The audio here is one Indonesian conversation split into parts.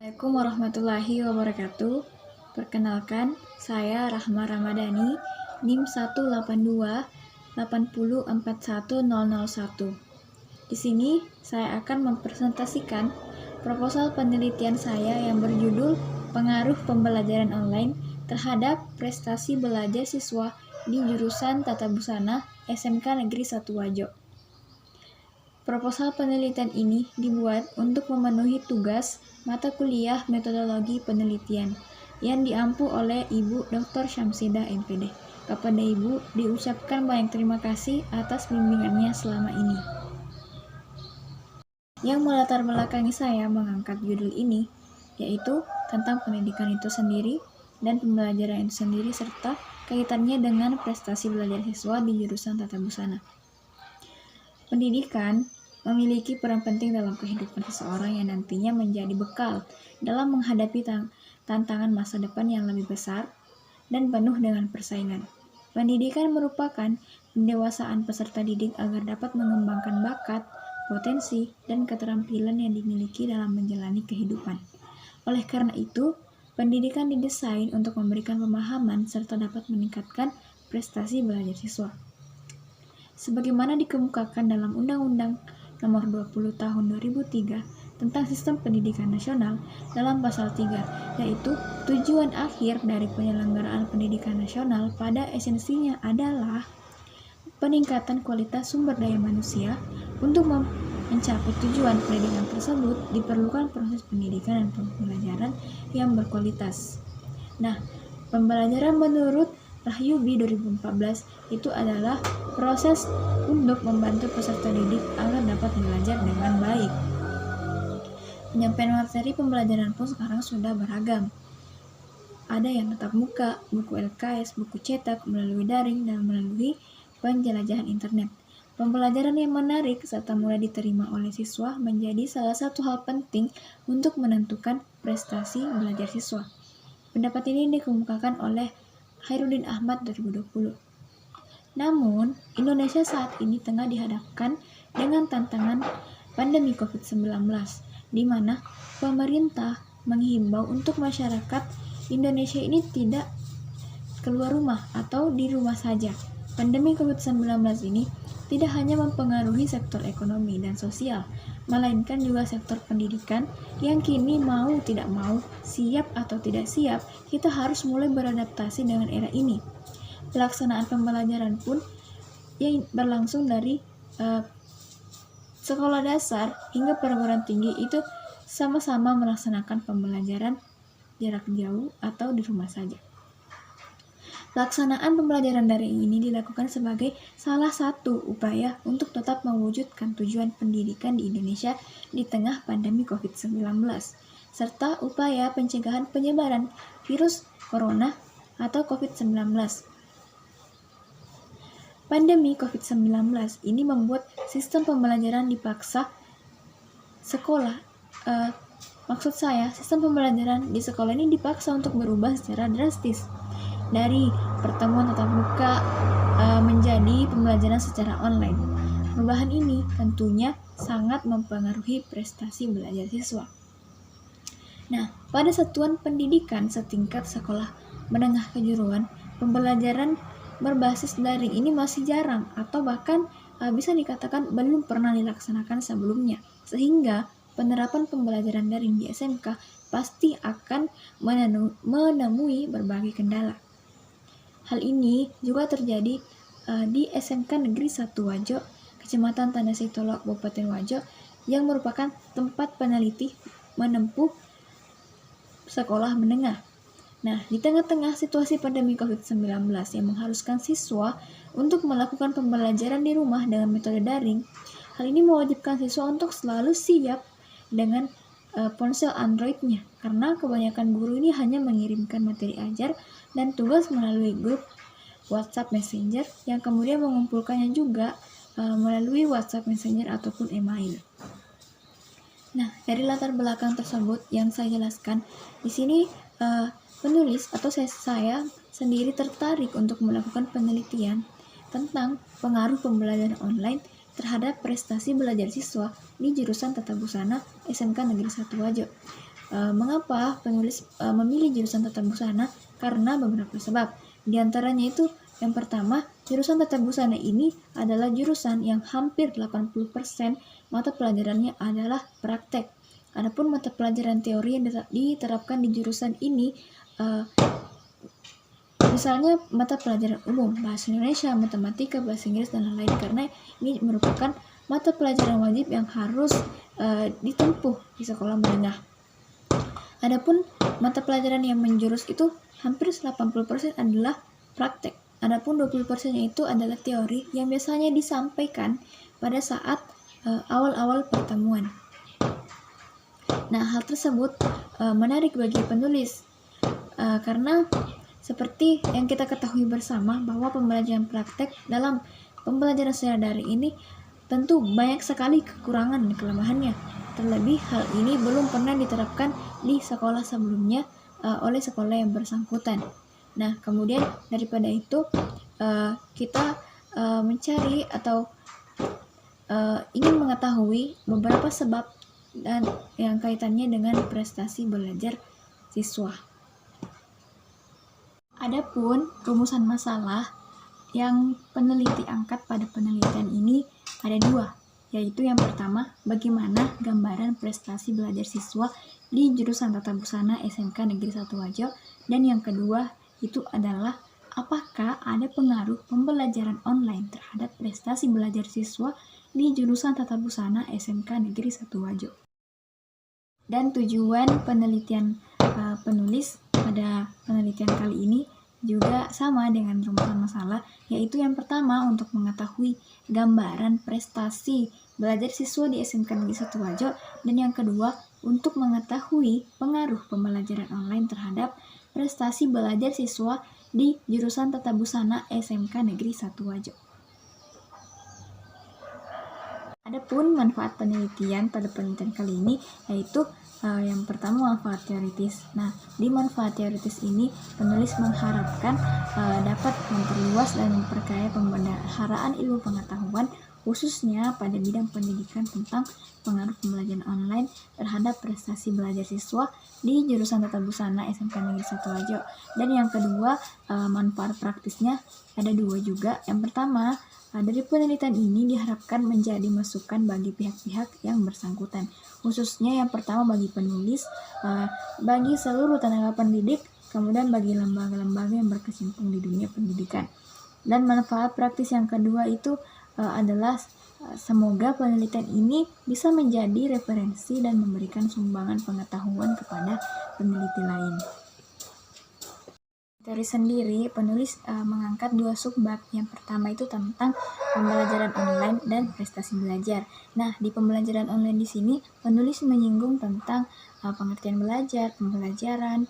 Assalamualaikum warahmatullahi wabarakatuh. Perkenalkan, saya Rahma Ramadhani, NIM 182 8041001. Di sini saya akan mempresentasikan proposal penelitian saya yang berjudul Pengaruh Pembelajaran Online terhadap Prestasi Belajar Siswa di Jurusan Tata Busana SMK Negeri 1 Wajo. Proposal penelitian ini dibuat untuk memenuhi tugas mata kuliah metodologi penelitian yang diampu oleh Ibu Dr. Syamsidah MPD. Kepada Ibu diucapkan banyak terima kasih atas bimbingannya selama ini. Yang melatar belakangi saya mengangkat judul ini yaitu tentang pendidikan itu sendiri dan pembelajaran itu sendiri serta kaitannya dengan prestasi belajar siswa di jurusan Tata Busana. Pendidikan memiliki peran penting dalam kehidupan seseorang yang nantinya menjadi bekal dalam menghadapi tantangan masa depan yang lebih besar dan penuh dengan persaingan. Pendidikan merupakan pendewasaan peserta didik agar dapat mengembangkan bakat, potensi, dan keterampilan yang dimiliki dalam menjalani kehidupan. Oleh karena itu, pendidikan didesain untuk memberikan pemahaman serta dapat meningkatkan prestasi belajar siswa. Sebagaimana dikemukakan dalam Undang-Undang Nomor 20 Tahun 2003 tentang Sistem Pendidikan Nasional dalam Pasal 3, yaitu tujuan akhir dari penyelenggaraan pendidikan nasional pada esensinya adalah peningkatan kualitas sumber daya manusia. Untuk mencapai tujuan pendidikan tersebut diperlukan proses pendidikan dan pembelajaran yang berkualitas. Nah, pembelajaran menurut Rahyubi 2014 itu adalah proses untuk membantu peserta didik agar dapat belajar dengan baik. Penyampaian materi pembelajaran pun sekarang sudah beragam. Ada yang tatap muka, buku LKS, buku cetak, melalui daring, dan melalui penjelajahan internet. Pembelajaran yang menarik serta mudah diterima oleh siswa menjadi salah satu hal penting untuk menentukan prestasi belajar siswa. Pendapat ini dikemukakan oleh Khairuddin Ahmad 2020. Namun, Indonesia saat ini tengah dihadapkan dengan tantangan pandemi COVID-19, di mana pemerintah menghimbau untuk masyarakat Indonesia ini tidak keluar rumah atau di rumah saja. Pandemi COVID-19 ini tidak hanya mempengaruhi sektor ekonomi dan sosial, melainkan juga sektor pendidikan yang kini mau tidak mau, siap atau tidak siap, kita harus mulai beradaptasi dengan era ini. Pelaksanaan pembelajaran pun yang berlangsung dari sekolah dasar hingga perguruan tinggi itu sama-sama melaksanakan pembelajaran jarak jauh atau di rumah saja. Pelaksanaan pembelajaran daring ini dilakukan sebagai salah satu upaya untuk tetap mewujudkan tujuan pendidikan di Indonesia di tengah pandemi COVID-19, serta upaya pencegahan penyebaran virus corona atau COVID-19. Pandemi COVID-19 ini membuat sistem pembelajaran dipaksa sekolah. Maksud saya, sistem pembelajaran di sekolah ini dipaksa untuk berubah secara drastis. Dari pertemuan tatap muka menjadi pembelajaran secara online. Perubahan ini tentunya sangat mempengaruhi prestasi belajar siswa. Nah, pada satuan pendidikan setingkat sekolah menengah kejuruan, pembelajaran berbasis daring ini masih jarang atau bahkan bisa dikatakan belum pernah dilaksanakan sebelumnya. Sehingga penerapan pembelajaran daring di SMK pasti akan menemui berbagai kendala. Hal ini juga terjadi di SMK Negeri 1 Wajo, Kecamatan Tanda Sitolo, Kabupaten Wajo, yang merupakan tempat peneliti menempuh sekolah menengah. Nah, di tengah-tengah situasi pandemi COVID-19 yang mengharuskan siswa untuk melakukan pembelajaran di rumah dengan metode daring, hal ini mewajibkan siswa untuk selalu siap dengan ponsel Android-nya, karena kebanyakan guru ini hanya mengirimkan materi ajar dan tugas melalui grup WhatsApp Messenger yang kemudian mengumpulkannya juga melalui WhatsApp Messenger ataupun email. Nah, dari latar belakang tersebut yang saya jelaskan, di sini penulis atau saya sendiri tertarik untuk melakukan penelitian tentang pengaruh pembelajaran online terhadap prestasi belajar siswa di jurusan Tata Busana SMK Negeri 1 Wajo. Mengapa penulis memilih jurusan tata busana? Karena beberapa sebab. Di antaranya itu yang pertama, jurusan tata busana ini adalah jurusan yang hampir 80% mata pelajarannya adalah praktek. Adapun mata pelajaran teori yang diterapkan di jurusan ini misalnya mata pelajaran umum, bahasa Indonesia, matematika, bahasa Inggris, dan lain-lain, karena ini merupakan mata pelajaran wajib yang harus ditempuh di sekolah menengah. Adapun mata pelajaran yang menjurus itu hampir 80% adalah praktek. Adapun 20%-nya itu adalah teori yang biasanya disampaikan pada saat awal-awal pertemuan. Nah, hal tersebut menarik bagi penulis karena seperti yang kita ketahui bersama bahwa pembelajaran praktek dalam pembelajaran secara daring ini tentu banyak sekali kekurangan dan kelemahannya. Terlebih hal ini belum pernah diterapkan di sekolah sebelumnya oleh sekolah yang bersangkutan. Nah, kemudian daripada itu kita mencari atau ingin mengetahui beberapa sebab dan yang kaitannya dengan prestasi belajar siswa. Adapun rumusan masalah yang peneliti angkat pada penelitian ini ada dua, yaitu yang pertama, bagaimana gambaran prestasi belajar siswa di jurusan Tata Busana SMK Negeri 1 Wajo, dan yang kedua itu adalah apakah ada pengaruh pembelajaran online terhadap prestasi belajar siswa di jurusan Tata Busana SMK Negeri 1 Wajo. Dan tujuan penelitian penulis pada penelitian kali ini juga sama dengan rumusan masalah, yaitu yang pertama untuk mengetahui gambaran prestasi belajar siswa di SMK Negeri 1 Wajo, dan yang kedua untuk mengetahui pengaruh pembelajaran online terhadap prestasi belajar siswa di jurusan Tata Busana SMK Negeri 1 Wajo. Adapun manfaat penelitian pada penelitian kali ini yaitu yang pertama manfaat teoritis. Nah, di manfaat teoritis ini penulis mengharapkan dapat memperluas dan memperkaya pembendaharaan ilmu pengetahuan khususnya pada bidang pendidikan tentang pengaruh pembelajaran online terhadap prestasi belajar siswa di jurusan Tata Busana SMK Negeri 1 Wajo. Dan yang kedua, manfaat praktisnya ada dua juga. Yang pertama, dari penelitian ini diharapkan menjadi masukan bagi pihak-pihak yang bersangkutan, khususnya yang pertama bagi penulis, bagi seluruh tenaga pendidik, kemudian bagi lembaga-lembaga yang berkecimpung di dunia pendidikan. Dan manfaat praktis yang kedua itu adalah semoga penelitian ini bisa menjadi referensi dan memberikan sumbangan pengetahuan kepada peneliti lain. Teori sendiri, penulis mengangkat dua subbab. Yang pertama itu tentang pembelajaran online dan prestasi belajar. Nah, di pembelajaran online di sini penulis menyinggung tentang pengertian belajar, pembelajaran,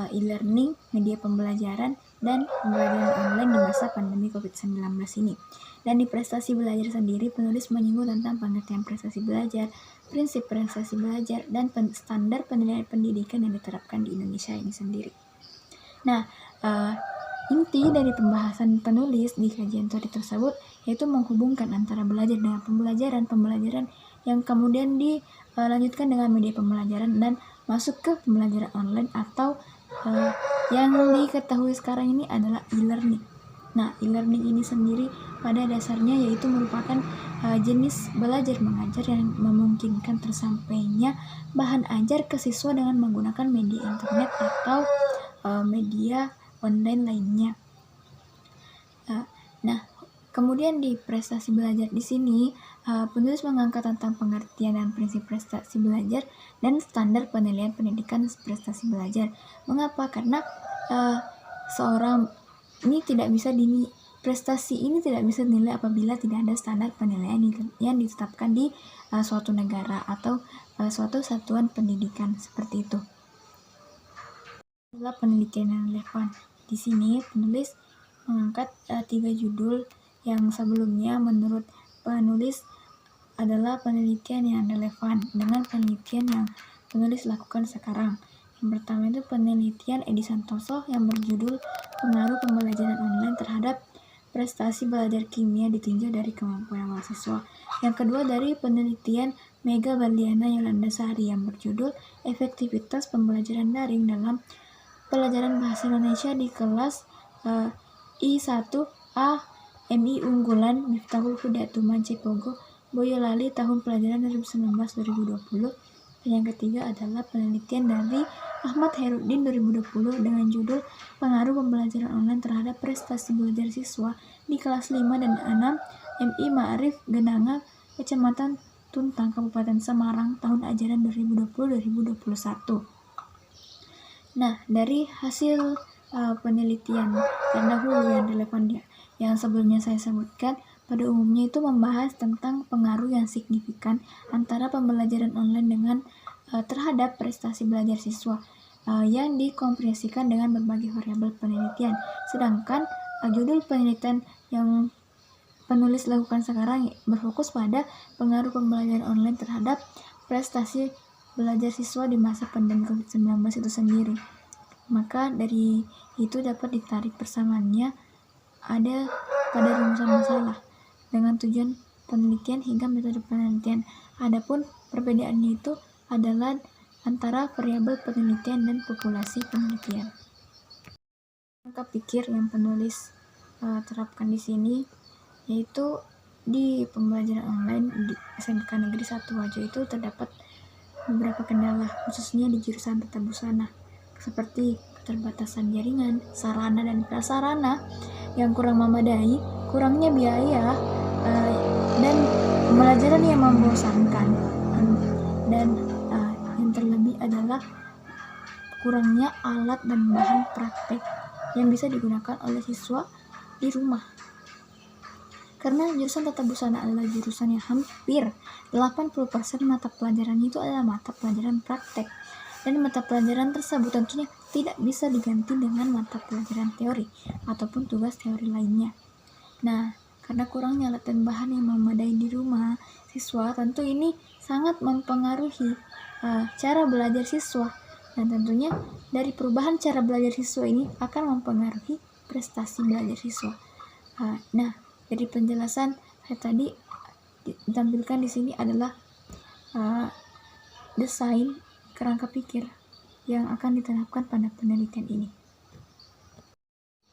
e-learning, media pembelajaran, dan pembelajaran online di masa pandemi COVID-19 ini. Dan di prestasi belajar sendiri, penulis menyinggung tentang pengertian prestasi belajar, prinsip prestasi belajar, dan standar penilaian pendidikan yang diterapkan di Indonesia ini sendiri. Nah, inti dari pembahasan penulis di kajian teori tersebut yaitu menghubungkan antara belajar dengan pembelajaran yang kemudian dilanjutkan dengan media pembelajaran dan masuk ke pembelajaran online atau yang diketahui sekarang ini adalah e-learning. Nah, e-learning ini sendiri pada dasarnya yaitu merupakan jenis belajar mengajar yang memungkinkan tersampainya bahan ajar ke siswa dengan menggunakan media internet atau media online lainnya. Nah, kemudian di prestasi belajar di sini penulis mengangkat tentang pengertian dan prinsip prestasi belajar dan standar penilaian pendidikan prestasi belajar. Mengapa? Karena seorang ini tidak bisa prestasi ini tidak bisa dinilai apabila tidak ada standar penilaian yang ditetapkan di suatu negara atau suatu satuan pendidikan seperti itu. Adalah penelitian yang relevan. Di sini penulis mengangkat 3 judul yang sebelumnya menurut penulis adalah penelitian yang relevan dengan penelitian yang penulis lakukan sekarang. Yang pertama itu penelitian Edi Santoso yang berjudul Pengaruh Pembelajaran Online Terhadap prestasi belajar kimia ditinjau dari kemampuan mahasiswa. Yang kedua dari penelitian Mega Barliana Yolanda Sari yang berjudul Efektivitas Pembelajaran Daring dalam Pelajaran Bahasa Indonesia di kelas I1A MI Unggulan Miftahul Huda Tuman Cepogo Boyolali tahun pelajaran 2019-2020. Yang ketiga adalah penelitian dari Ahmad Herudin 2020 dengan judul Pengaruh Pembelajaran Online Terhadap Prestasi Belajar Siswa di kelas 5 dan 6 MI Ma'arif Genanga Kecamatan Tuntang Kabupaten Semarang tahun ajaran 2020-2021. Nah, dari hasil penelitian terdahulu yang relevan yang sebelumnya saya sebutkan, pada umumnya itu membahas tentang pengaruh yang signifikan antara pembelajaran online dengan terhadap prestasi belajar siswa yang dikompresikan dengan berbagai variabel penelitian. Sedangkan judul penelitian yang penulis lakukan sekarang berfokus pada pengaruh pembelajaran online terhadap prestasi belajar siswa di masa pandemi COVID-19 itu sendiri. Maka dari itu dapat ditarik persamaannya ada pada rumusan masalah dengan tujuan penelitian hingga metode penelitian. Adapun perbedaannya itu adalah antara variabel penelitian dan populasi penelitian. Angka pikir yang penulis terapkan di sini yaitu di pembelajaran online di SMK Negeri 1 Wajo itu terdapat beberapa kendala, khususnya di jurusan tata busana, seperti keterbatasan jaringan, sarana dan prasarana yang kurang memadai, kurangnya biaya, dan pembelajaran yang membosankan, dan yang terlebih adalah kurangnya alat dan bahan praktek yang bisa digunakan oleh siswa di rumah. Karena jurusan tata busana adalah jurusan yang hampir 80% mata pelajarannya itu adalah mata pelajaran praktek. Dan mata pelajaran tersebut tentunya tidak bisa diganti dengan mata pelajaran teori ataupun tugas teori lainnya. Nah, karena kurangnya alat dan bahan yang memadai di rumah siswa, tentu ini sangat mempengaruhi cara belajar siswa. Dan tentunya dari perubahan cara belajar siswa ini akan mempengaruhi prestasi belajar siswa. Nah, dari penjelasan saya tadi ditampilkan di sini adalah desain kerangka pikir yang akan diterapkan pada penelitian ini.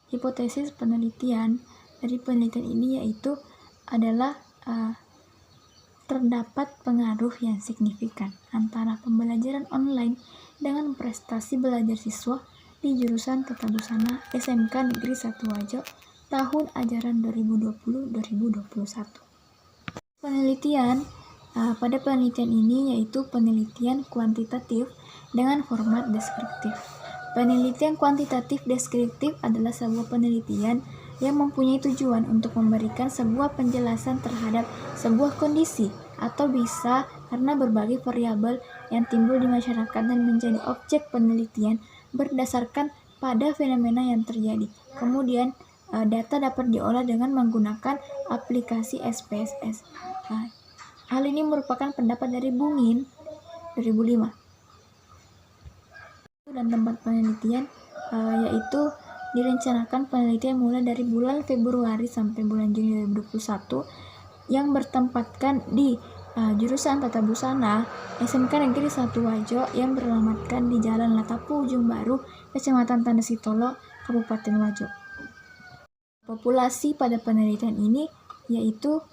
Hipotesis penelitian dari penelitian ini yaitu adalah terdapat pengaruh yang signifikan antara pembelajaran online dengan prestasi belajar siswa di jurusan Tata Busana SMK Negeri 1 Wajo tahun ajaran 2020-2021. Pada penelitian ini yaitu penelitian kuantitatif dengan format deskriptif. Penelitian kuantitatif deskriptif adalah sebuah penelitian yang mempunyai tujuan untuk memberikan sebuah penjelasan terhadap sebuah kondisi atau bisa karena berbagai variabel yang timbul di masyarakat dan menjadi objek penelitian berdasarkan pada fenomena yang terjadi. Kemudian data dapat diolah dengan menggunakan aplikasi SPSS. Hal ini merupakan pendapat dari Bungin 2005. Dan tempat penelitian yaitu direncanakan penelitian mulai dari bulan Februari sampai bulan Juni 2021 yang bertempatkan di jurusan Tata Busana SMK Negeri 1 Wajo yang beralamatkan di Jalan Latapu Ujung Baru, Kecamatan Tandasitolo, Kabupaten Wajo. Populasi pada penelitian ini yaitu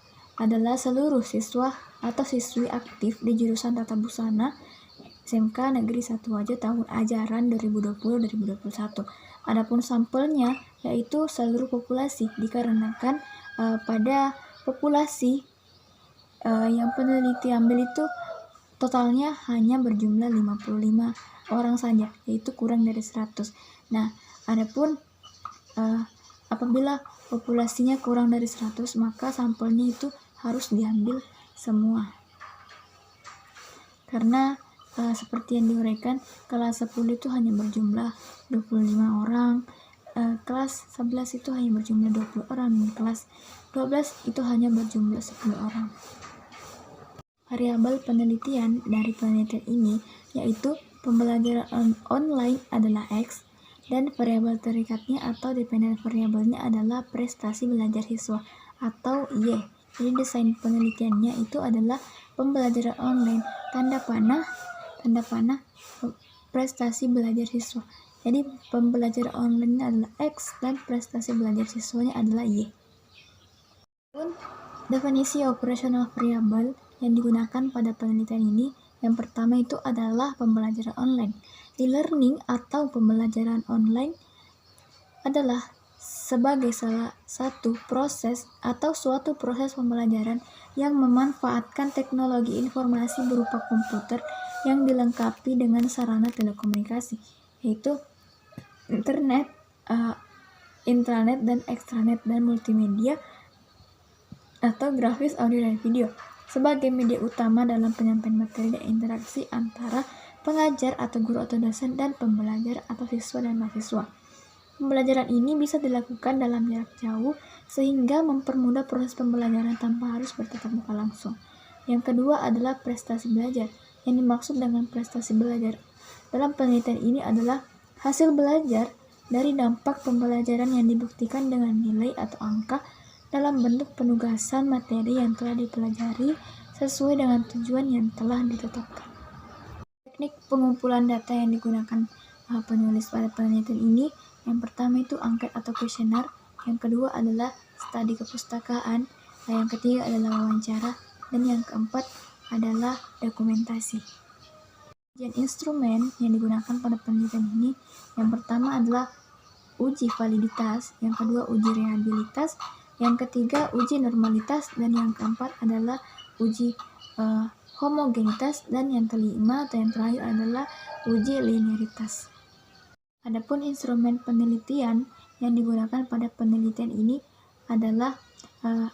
adalah seluruh siswa atau siswi aktif di jurusan Tata Busana SMK Negeri 1 Wajo tahun ajaran 2020-2021. Adapun sampelnya yaitu seluruh populasi dikarenakan pada populasi yang peneliti ambil itu totalnya hanya berjumlah 55 orang saja, yaitu kurang dari 100. Nah, adapun apabila populasinya kurang dari 100, maka sampelnya itu harus diambil semua. Karena seperti yang diuraikan, kelas 10 itu hanya berjumlah 25 orang, kelas 11 itu hanya berjumlah 20 orang, dan kelas 12 itu hanya berjumlah 10 orang. Variabel penelitian dari penelitian ini yaitu pembelajaran online adalah X, dan variabel terikatnya atau dependent variabelnya adalah prestasi belajar siswa atau Y. Jadi desain penelitiannya itu adalah pembelajaran online tanda panah prestasi belajar siswa. Jadi pembelajaran online adalah X dan prestasi belajar siswanya adalah Y. Definisi operasional variabel yang digunakan pada penelitian ini, yang pertama itu adalah pembelajaran online. E-learning atau pembelajaran online adalah sebagai salah satu proses atau suatu proses pembelajaran yang memanfaatkan teknologi informasi berupa komputer yang dilengkapi dengan sarana telekomunikasi, yaitu internet, intranet dan extranet, dan multimedia atau grafis, audio, dan video sebagai media utama dalam penyampaian materi dan interaksi antara pengajar atau guru atau dosen dan pembelajar atau siswa dan mahasiswa. Pembelajaran ini bisa dilakukan dalam jarak jauh sehingga mempermudah proses pembelajaran tanpa harus bertatap muka langsung. Yang kedua adalah prestasi belajar. Yang dimaksud dengan prestasi belajar dalam penelitian ini adalah hasil belajar dari dampak pembelajaran yang dibuktikan dengan nilai atau angka dalam bentuk penugasan materi yang telah dipelajari sesuai dengan tujuan yang telah ditetapkan. Teknik pengumpulan data yang digunakan penulis pada penelitian ini, yang pertama itu angket atau kuesioner, yang kedua adalah studi kepustakaan, yang ketiga adalah wawancara, dan yang keempat adalah dokumentasi. Ujian instrumen yang digunakan pada penelitian ini, yang pertama adalah uji validitas, yang kedua uji reliabilitas, yang ketiga uji normalitas, dan yang keempat adalah uji homogenitas, dan yang kelima atau yang terakhir adalah uji linearitas. Adapun instrumen penelitian yang digunakan pada penelitian ini adalah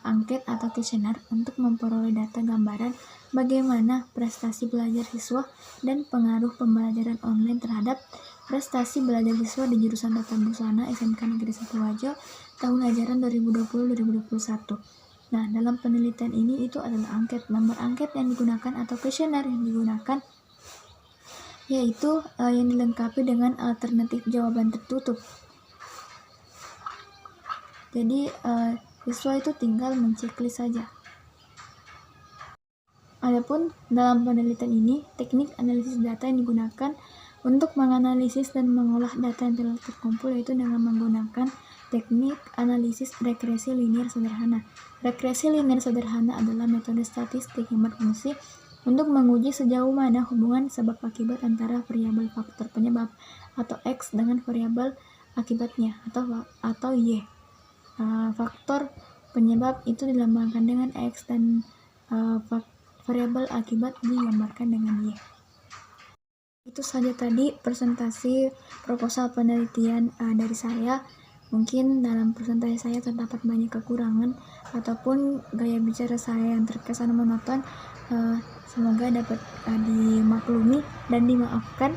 angket atau kuesioner untuk memperoleh data gambaran bagaimana prestasi belajar siswa dan pengaruh pembelajaran online terhadap prestasi belajar siswa di jurusan Tata Busana SMK Negeri 1 Wajo tahun ajaran 2020-2021. Nah, dalam penelitian ini itu adalah angket. Nomor angket yang digunakan atau kuesioner yang digunakan yaitu yang dilengkapi dengan alternatif jawaban tertutup. Jadi siswa itu tinggal menceklis saja. Adapun dalam penelitian ini, teknik analisis data yang digunakan untuk menganalisis dan mengolah data yang telah terkumpul yaitu dengan menggunakan teknik analisis regresi linear sederhana. Regresi linear sederhana adalah metode statistik yang berfungsi untuk menguji sejauh mana hubungan sebab akibat antara variabel faktor penyebab atau X dengan variabel akibatnya atau Y. Faktor penyebab itu dilambangkan dengan X dan variabel akibat digambarkan dengan Y. Itu saja tadi presentasi proposal penelitian dari saya. Mungkin dalam presentasi saya terdapat banyak kekurangan ataupun gaya bicara saya yang terkesan monoton. Semoga dapat dimaklumi dan dimaafkan.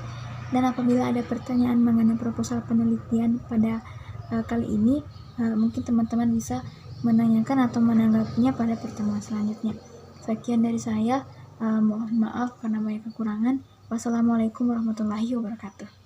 Dan apabila ada pertanyaan mengenai proposal penelitian pada kali ini, mungkin teman-teman bisa menanyakan atau menanggapinya pada pertemuan selanjutnya. Sekian dari saya, mohon maaf karena banyak kekurangan. Wassalamualaikum warahmatullahi wabarakatuh.